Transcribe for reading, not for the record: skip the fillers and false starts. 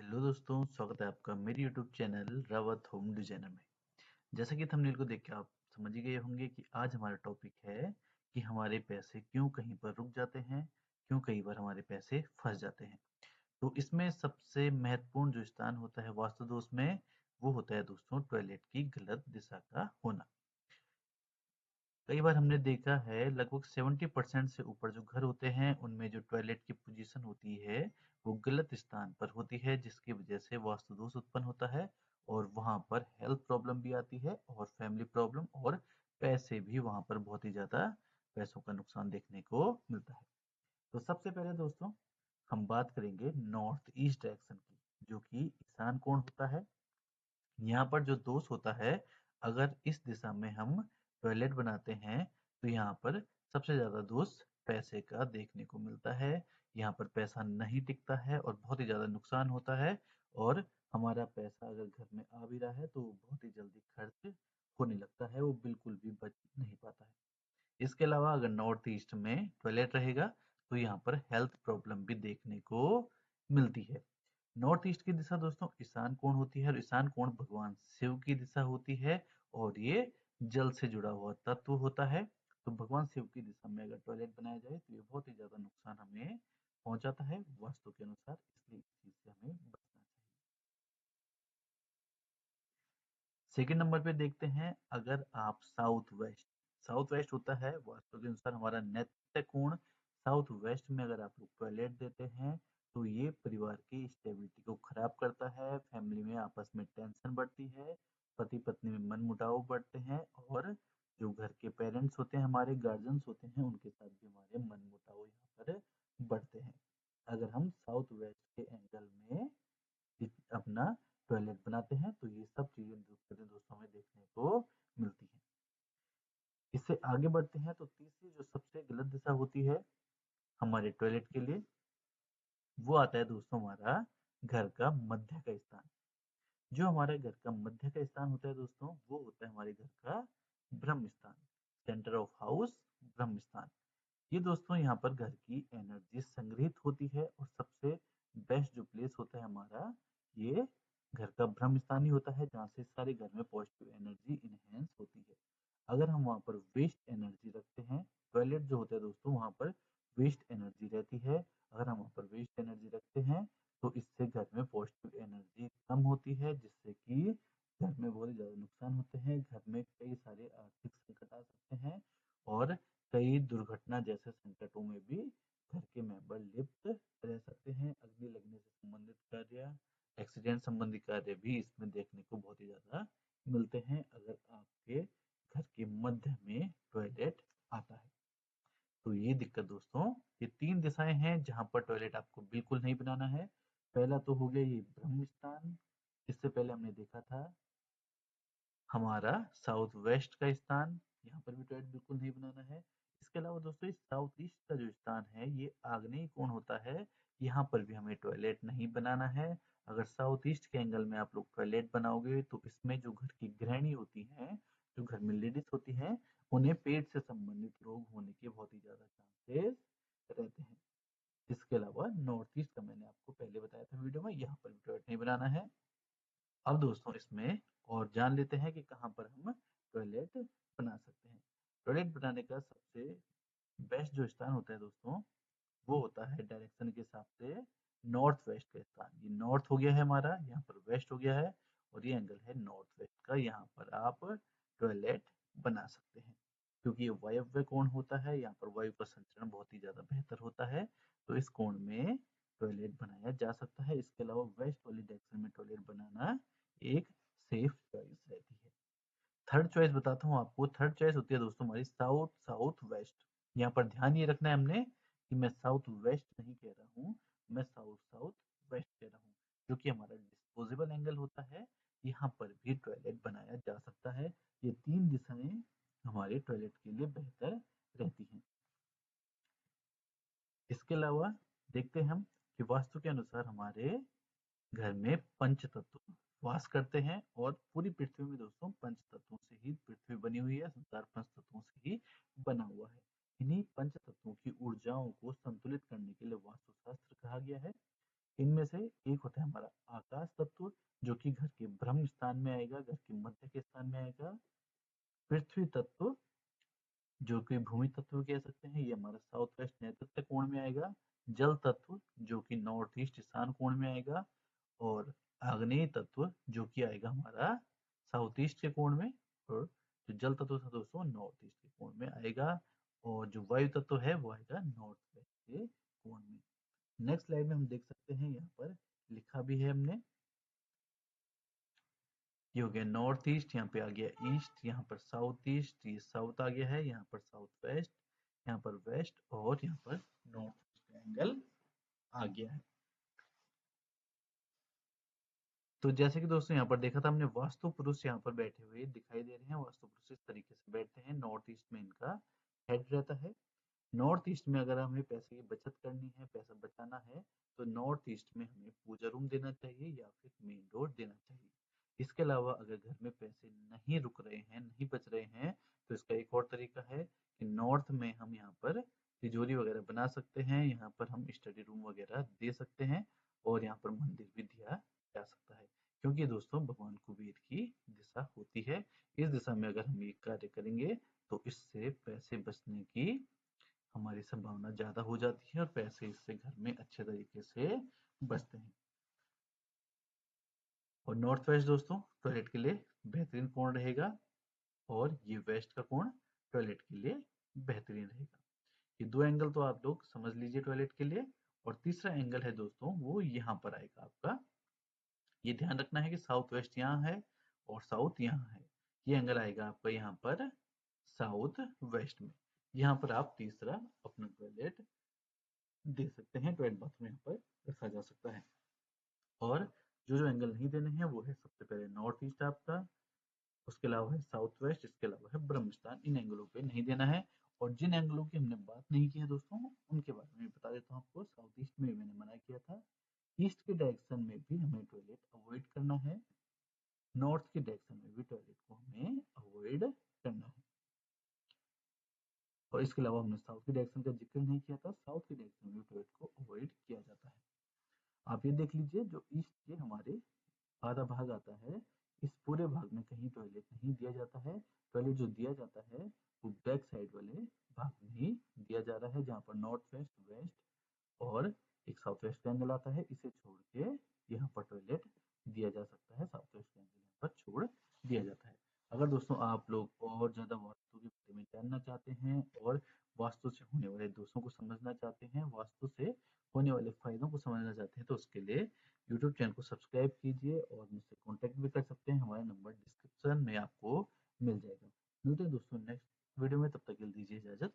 Hello दोस्तों, स्वागत है आपका मेरे YouTube channel Rawat home designer में। जैसा कि थंबनेल को देख के आप समझ ही गए होंगे कि आज हमारा टॉपिक है कि हमारे पैसे क्यों कहीं पर रुक जाते हैं, क्यों कई बार हमारे पैसे फंस जाते हैं। तो इसमें सबसे महत्वपूर्ण जो स्थान होता है वास्तु दोष में, वो होता है दोस्तों टॉयलेट की गलत दिशा का होना। कई बार हमने देखा है लगभग 70% से ऊपर जो घर होते हैं उनमें जो टॉयलेट की पोजीशन होती है वो गलत स्थान पर होती है, जिसकी वजह से वास्तु दोष उत्पन्न होता है और वहां पर हेल्थ प्रॉब्लम भी आती है और फैमिली प्रॉब्लम और पैसे भी वहां पर बहुत ही ज्यादा पैसों का नुकसान देखने को मिलता है। तो सबसे पहले दोस्तों हम बात करेंगे नॉर्थ ईस्ट डायरेक्शन की, जो कि ईशान कोण होता है। यहाँ पर जो दोष होता है, अगर इस दिशा में हम टॉयलेट बनाते हैं तो यहाँ पर सबसे ज्यादा दोष पैसे का देखने को मिलता है। यहाँ पर पैसा नहीं टिकता है और बहुत ही ज्यादा नुकसान होता है और हमारा पैसा अगर घर में आ भी रहा है तो वो बहुत ही जल्दी खर्च होने लगता है, वो बिल्कुल भी बच नहीं पाता है। इसके अलावा अगर नॉर्थ ईस्ट में टॉयलेट रहेगा तो यहाँ पर हेल्थ प्रॉब्लम भी देखने को मिलती है। नॉर्थ ईस्ट की दिशा दोस्तों ईशान कोण होती है और ईशान कोण भगवान शिव की दिशा होती है और ये जल से जुड़ा हुआ तत्व होता है। तो भगवान शिव की दिशा में अगर टॉयलेट बनाया जाए तो ये बहुत ही ज्यादा नुकसान हमें पहुंचाता है वास्तु के अनुसार, इसलिए इस चीज से हमें बचना चाहिए। सेकंड नंबर पे देखते हैं, अगर आप साउथ वेस्ट होता है वास्तु के अनुसार हमारा नैत्य कोण। साउथ वेस्ट में अगर आप लोग टॉयलेट देते हैं तो ये परिवार की स्टेबिलिटी को खराब करता है, फैमिली में आपस में टेंशन बढ़ती है, पति पत्नी में मनमुटाव बढ़ते हैं और जो घर के पेरेंट्स होते हैं, हमारे गार्जियंस होते हैं, उनके साथ भी हमारे मनमुटाव यहाँ पर बढ़ते हैं अगर हम साउथ वेस्ट के एंगल में अपना टॉयलेट बनाते हैं। तो ये सब चीजें दोस्तों हमें देखने को मिलती हैं। इससे आगे बढ़ते हैं तो तीसरी जो सबसे गलत दिशा होती है हमारे टॉयलेट के लिए, वो आता है दोस्तों हमारा घर का मध्य का स्थान। जो हमारे घर का मध्य का स्थान होता है दोस्तों, वो होता है हमारे घर का ब्रह्म स्थान, सेंटर ऑफ हाउस, ब्रह्म स्थान। ये दोस्तों यहाँ पर घर की एनर्जी संग्रहित होती है और सबसे बेस्ट जो प्लेस होता है हमारा, ये घर का ब्रह्म स्थान ही होता है, जहाँ से सारे घर में पॉजिटिव एनर्जी इनहेंस होती है। अगर हम वहाँ पर वेस्ट एनर्जी रखते हैं, टॉयलेट जो होता है दोस्तों वहाँ पर वेस्ट एनर्जी रहती है, अगर हम वहाँ पर वेस्ट एनर्जी रखते हैं तो इससे घर में पॉजिटिव एनर्जी कम होती है, जिससे कि घर में बहुत ही ज्यादा नुकसान होते हैं, घर में कई सारे आर्थिक संकट आ सकते हैं और कई दुर्घटना जैसे संकटों में भी घर के मेंबर लिप्त रह सकते हैं। अग्नि लगने से संबंधित कार्य, एक्सीडेंट संबंधी कार्य भी इसमें देखने को बहुत ही ज्यादा मिलते हैं अगर आपके घर के मध्य में टॉयलेट आता है। तो ये दिक्कत दोस्तों, ये तीन दिशाएं हैं जहां पर टॉयलेट आपको बिल्कुल नहीं बनाना है। पहला तो हो गया ये ब्रह्म स्थान, इससे पहले हमने देखा था हमारा साउथ वेस्ट का स्थान, यहाँ पर भी टॉयलेट बिल्कुल नहीं बनाना है। इसके अलावा दोस्तों इस साउथ ईस्ट का जो स्थान है ये आग्नेय कोण होता है, यहाँ पर भी हमें टॉयलेट नहीं बनाना है। अगर साउथ ईस्ट के एंगल में आप लोग टॉयलेट बनाओगे तो इसमें जो घर की गृहिणी होती हैं, जो घर में लेडीज होती हैं, उन्हें पेट से संबंधित रोग होने के बहुत ही ज्यादा चांसेस रहते हैं। इसके अलावा नॉर्थ ईस्ट का मैंने आपको पहले बताया था वीडियो में, यहाँ पर भी टॉयलेट नहीं बनाना है। अब दोस्तों इसमें और जान लेते हैं कि कहाँ पर हम टॉयलेट बना सकते हैं। टॉयलेट बनाने का सबसे बेस्ट जो स्थान होता है दोस्तों, वो होता है डायरेक्शन के हिसाब से नॉर्थ वेस्ट का स्थान। ये नॉर्थ हो गया है हमारा, यहाँ पर वेस्ट हो गया है और ये एंगल है नॉर्थ वेस्ट का, यहाँ पर आप टॉयलेट बना सकते हैं। क्योंकि ये वायव्य कोण होता है, यहाँ पर वायु का संचरण बहुत ही ज्यादा बेहतर होता है, तो इस कोण में टॉयलेट बनाया जा सकता है। इसके अलावा वेस्ट वाली डायरेक्शन में टॉयलेट बनाना एक सेफ चॉइस रहती है। थर्ड चॉइस बताता हूँ आपको। थर्ड चॉइस होती है दोस्तों हमारी साउथ साउथ वेस्ट। यहाँ पर ध्यान ये रखना है हमने कि मैं साउथ वेस्ट नहीं कह रहा हूँ, मैं साउथ साउथ वेस्ट कह रहा हूँ, जो कि हमारा डिस्पोजेबल एंगल होता है। यहाँ पर भी टॉयलेट बनाया जा सकता है। ये तीन दिशाएं हमारे टॉयलेट के लिए बेहतर रहती हैं। इसके अलावा देखते हैं हम कि वास्तु के अनुसार हमारे घर में पंच तत्व वास करते हैं और पूरी पृथ्वी में दोस्तों पंच तत्वों से ही पृथ्वी बनी हुई है, संसार पंच तत्वों से ही बना हुआ है। इन्हीं पंच तत्वों की ऊर्जाओं को संतुलित करने के लिए वास्तु शास्त्र कहा गया है। इनमें से एक होता है हमारा आकाश तत्व, जो कि घर के ब्रह्म स्थान में आएगा, घर के मध्य के स्थान में आएगा। पृथ्वी तत्व, जो कि भूमि तत्व कह सकते हैं, ये हमारा साउथ वेस्ट नैऋत्य कोण में आएगा। जल तत्व, जो कि नॉर्थ ईस्ट ईशान कोण में आएगा। और आग्नेय तत्व, जो कि आएगा हमारा साउथ ईस्ट के कोण में। और जो जल तत्व था दोस्तों, नॉर्थ ईस्ट के कोण में आएगा। और जो वायु तत्व है वो आएगा नॉर्थ वेस्ट के कोण में। नेक्स्ट स्लाइड में हम देख सकते हैं, यहाँ पर लिखा भी है हमने, ये हो गया नॉर्थ ईस्ट, यहाँ पे आ गया ईस्ट, यहाँ पर साउथ ईस्ट, ये साउथ आ गया है, यहाँ पर साउथ वेस्ट, यहाँ पर वेस्ट, और यहाँ पर नॉर्थ ईस्ट एंगल आ गया है। तो जैसे कि दोस्तों यहाँ पर देखा था हमने, वास्तु पुरुष यहाँ पर बैठे हुए दिखाई दे रहे हैं। वास्तु पुरुष इस तरीके से बैठते हैं, नॉर्थ ईस्ट में इनका हेड रहता है। नॉर्थ ईस्ट में अगर हमें पैसे की बचत करनी है, पैसा बचाना है, तो नॉर्थ ईस्ट में हमें पूजा रूम देना चाहिए या फिर मेन डोर देना चाहिए। इसके अलावा अगर घर में पैसे नहीं रुक रहे हैं, नहीं बच रहे हैं, तो इसका एक और तरीका है कि नॉर्थ में हम यहाँ पर तिजोरी वगैरह बना सकते हैं, यहाँ पर हम स्टडी रूम वगैरह दे सकते हैं, और यहाँ पर मंदिर भी दिया जा सकता है। क्योंकि दोस्तों भगवान कुबेर की दिशा होती है, इस दिशा में अगर हम ये कार्य करेंगे तो इससे पैसे बचने की हमारी संभावना ज़्यादा हो जाती है और पैसे इससे घर में अच्छे तरीके से बचते हैं। और नॉर्थ वेस्ट दोस्तों टॉयलेट के लिए बेहतरीन कोण रहेगा, और ये वेस्ट का कोण टॉयलेट के लिए बेहतरीन रहेगा। ये दो एंगल तो आप लोग समझ लीजिए टॉयलेट के लिए। और तीसरा एंगल है दोस्तों, वो यहाँ पर आएगा आपका। ये ध्यान रखना है कि साउथ वेस्ट यहाँ है और साउथ यहाँ है। ये एंगल आएगा आपका यहाँ पर साउथ वेस्ट में। यहाँ पर आप तीसरा अपना टॉयलेट दे सकते हैं, टॉयलेट बाथरूम यहाँ पर रखा जा सकता है। और जो जो एंगल नहीं देने हैं वो है सबसे पहले नॉर्थ ईस्ट आपका, उसके अलावा है साउथ वेस्ट, इसके अलावा है ब्रह्म स्थान। इन एंगलों पे नहीं देना है। और जिन एंगलों की हमने बात नहीं की है दोस्तों, उनके बारे में बता देता हूँ आपको। साउथ ईस्ट में मैंने मना किया था, ईस्ट के डायरेक्शन में भी हमें टॉयलेट अवॉइड करना है, नॉर्थ के डायरेक्शन में भी टॉयलेट को हमें अवॉइड करना है। और इसके अलावा हमने साउथ के डायरेक्शन का जिक्र नहीं किया था, साउथ के डायरेक्शन में भी टॉयलेट को अवॉइड किया जाता है। आप ये देख लीजिए, जो ईस्ट के हमारे आधा भाग आता है, इस पूरे भाग में कहीं टॉयलेट नहीं दिया जाता है। टॉयलेट जो दिया जाता है वो बैक साइड वाले भाग में ही दिया जा रहा है, जहाँ पर नॉर्थ वेस्ट, वेस्ट और एक साउथ वेस्ट एंगल आता है। इसे छोड़ के यहाँ पर टॉयलेट दिया जा सकता है, साउथ वेस्ट एंगल यहाँ पर छोड़ दिया जाता है। अगर दोस्तों आप लोग और ज़्यादा वास्तु के बारे में जानना चाहते हैं, और वास्तु से होने वाले दोषों को समझना चाहते हैं, वास्तु से होने वाले फायदों को समझना चाहते हैं, तो उसके लिए यूट्यूब चैनल को सब्सक्राइब कीजिए और मुझसे कॉन्टैक्ट भी कर सकते हैं। हमारा नंबर डिस्क्रिप्शन में आपको मिल जाएगा। मिलते हैं दोस्तों नेक्स्ट वीडियो में, तब तक के लिए दीजिए इजाज़त।